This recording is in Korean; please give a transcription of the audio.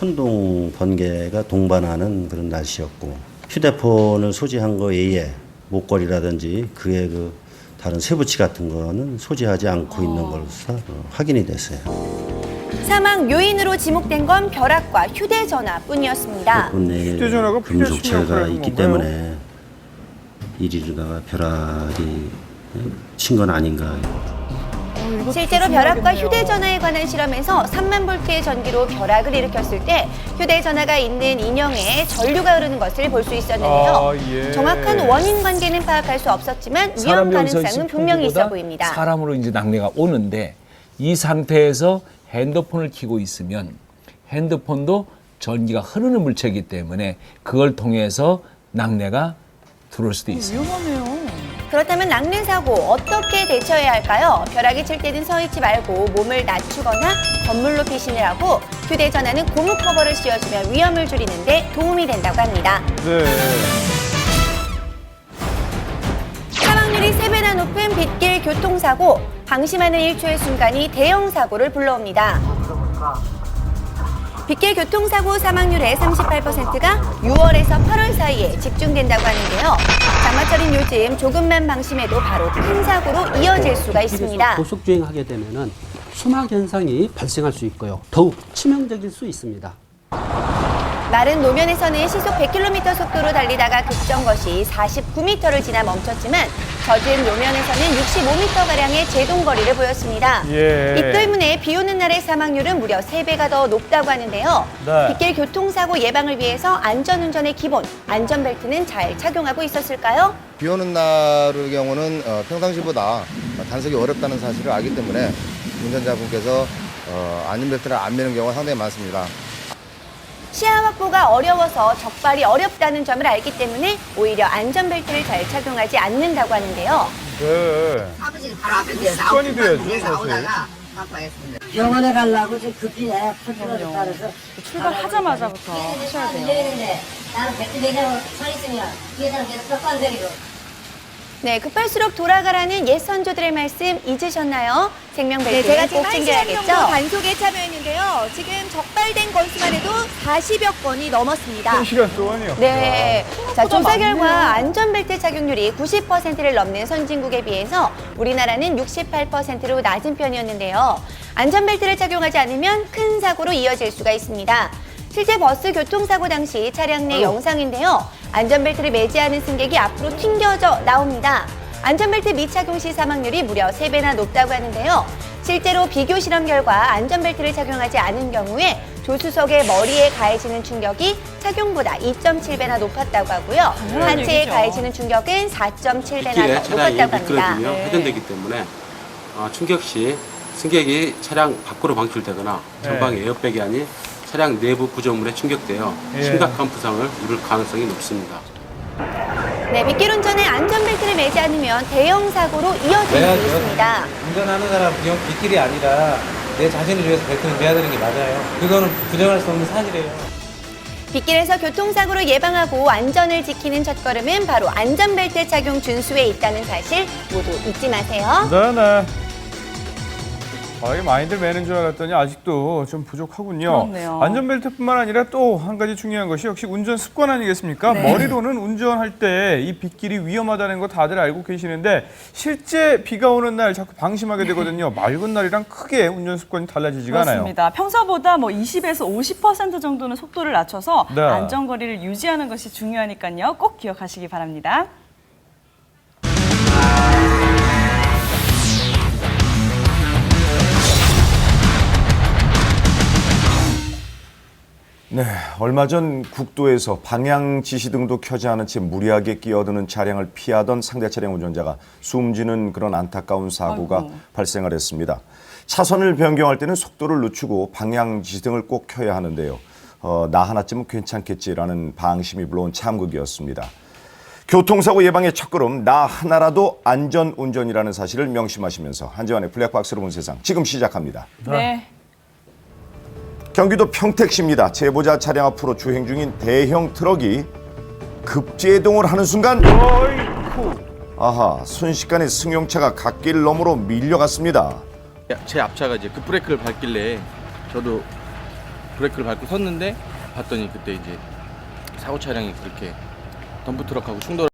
천둥, 번개가 동반하는 그런 날씨였고 휴대폰을 소지한 거 외에 목걸이라든지 그의 그 다른 쇠붙이 같은 거는 소지하지 않고 있는 것으로 확인이 됐어요. 사망 요인으로 지목된 건 벼락과 휴대전화뿐이었습니다. 휴대전화가 금속체가 있기 건가요? 때문에 이리다가 벼락이 친 건 아닌가. 실제로 벼락과 휴대전화에 관한 실험에서 3만 볼트의 전기로 벼락을 일으켰을 때 휴대전화가 있는 인형에 전류가 흐르는 것을 볼 수 있었는데요. 예. 정확한 원인 관계는 파악할 수 없었지만 위험 가능성은 분명히 있어 보입니다. 사람으로 이제 낙뢰가 오는데 이 상태에서 핸드폰을 켜고 있으면 핸드폰도 전기가 흐르는 물체이기 때문에 그걸 통해서 낙뢰가 들어올 수도 있어요. 위험하네요. 그렇다면 낙뢰 사고 어떻게 대처해야 할까요? 벼락이 칠 때는 서 있지 말고 몸을 낮추거나 건물로 피신을 하고 휴대전화는 고무 커버를 씌워주면 위험을 줄이는 데 도움이 된다고 합니다. 네. 사망률이 3배나 높은 빗길 교통사고, 방심하는 1초의 순간이 대형 사고를 불러옵니다. 빗길 교통사고 사망률의 38%가 6월에서 8월 사이에 집중된다고 하는데요. 장마철인 요즘 조금만 방심해도 바로 큰 사고로 이어질 수가 있습니다. 고속주행하게 되면은 수막 현상이 발생할 수 있고요. 더욱 치명적일 수 있습니다. 마른 노면에서는 시속 100km 속도로 달리다가 급정 것이 49m를 지나 멈췄지만 젖은 노면에서는 65m가량의 제동거리를 보였습니다. 예. 이 때문에 비 오는 날의 사망률은 무려 3배가 더 높다고 하는데요. 네. 빗길 교통사고 예방을 위해서 안전운전의 기본, 안전벨트는 잘 착용하고 있었을까요? 비 오는 날의 경우는 평상시보다 단속이 어렵다는 사실을 알기 때문에 운전자분께서 안전벨트를 안 매는 경우가 상당히 많습니다. 시야 확보가 어려워서 적발이 어렵다는 점을 알기 때문에 오히려 안전벨트를 잘 착용하지 않는다고 하는데요. 네. 사무실 바로 앞에 습관이 돼야죠, 사실. 나오다가 바꿔야겠습니다. 병원에 가려고 지금 급히 포즈를 따라서 출발하자마자부터 하셔야 돼요. 내리는데 나는 배트 매장으로 서 있으면 뒤에 사람 계속 썩관거리고 네, 급할수록 돌아가라는 옛 선조들의 말씀 잊으셨나요? 생명벨트는 네, 제가 지금 꼭 1시간 챙겨야겠죠? 정도 단속에 참여했는데요. 지금 적발된 건수만 해도 40여 건이 넘었습니다. 1시간 동안이요? 네. 자, 생각보다 조사 많네요. 결과 안전벨트 착용률이 90%를 넘는 선진국에 비해서 우리나라는 68%로 낮은 편이었는데요. 안전벨트를 착용하지 않으면 큰 사고로 이어질 수가 있습니다. 실제 버스 교통사고 당시 차량 내 영상인데요. 안전벨트를 매지 않은 승객이 앞으로 튕겨져 나옵니다. 안전벨트 미착용 시 사망률이 무려 3배나 높다고 하는데요. 실제로 비교 실험 결과 안전벨트를 착용하지 않은 경우에 조수석의 머리에 가해지는 충격이 착용보다 2.7배나 높았다고 하고요. 하체에 얘기죠. 가해지는 충격은 4.7배나 빗길에 더 차량이 높았다고 합니다. 미끄러지며 회전되기 때문에 충격 시 승객이 차량 밖으로 방출되거나 전방 에어백이 아닌 차량 내부 구조물에 충격되어 심각한 부상을 입을 가능성이 높습니다. 네, 빗길 운전에 안전벨트를 매지 않으면 대형 사고로 이어질 수 있습니다. 운전하는 사람 그냥 빗길이 아니라 내 자신을 위해서 벨트를 매야 되는 게 맞아요. 그거는 부정할 수 없는 사실이에요. 빗길에서 교통사고를 예방하고 안전을 지키는 첫걸음은 바로 안전벨트 착용 준수에 있다는 사실 모두 잊지 마세요. 네네. 이게 많이들 매는 줄 알았더니 아직도 좀 부족하군요. 그렇네요. 안전벨트뿐만 아니라 또 한 가지 중요한 것이 역시 운전 습관 아니겠습니까? 네. 머리로는 운전할 때 이 빗길이 위험하다는 거 다들 알고 계시는데 실제 비가 오는 날 자꾸 방심하게 되거든요. 맑은 날이랑 크게 운전 습관이 달라지지가 않아요. 그렇습니다. 평소보다 20에서 50% 정도는 속도를 낮춰서 네. 안전거리를 유지하는 것이 중요하니까요. 꼭 기억하시기 바랍니다. 네, 얼마 전 국도에서 방향 지시등도 켜지 않은 채 무리하게 끼어드는 차량을 피하던 상대 차량 운전자가 숨지는 그런 안타까운 사고가 발생을 했습니다. 차선을 변경할 때는 속도를 늦추고 방향 지시등을 꼭 켜야 하는데요. 나 하나쯤은 괜찮겠지라는 방심이 불러온 참극이었습니다. 교통사고 예방의 첫걸음, 나 하나라도 안전운전이라는 사실을 명심하시면서 한지원의 블랙박스로 본 세상 지금 시작합니다. 네. 경기도 평택시입니다. 제보자 차량 앞으로 주행 중인 대형 트럭이 급제동을 하는 순간 아하, 순식간에 승용차가 갓길 너머로 밀려갔습니다. 제 앞차가 이제 급브레이크를 밟길래 저도 브레이크를 밟고 섰는데 봤더니 그때 이제 사고 차량이 그렇게 덤프트럭하고 충돌.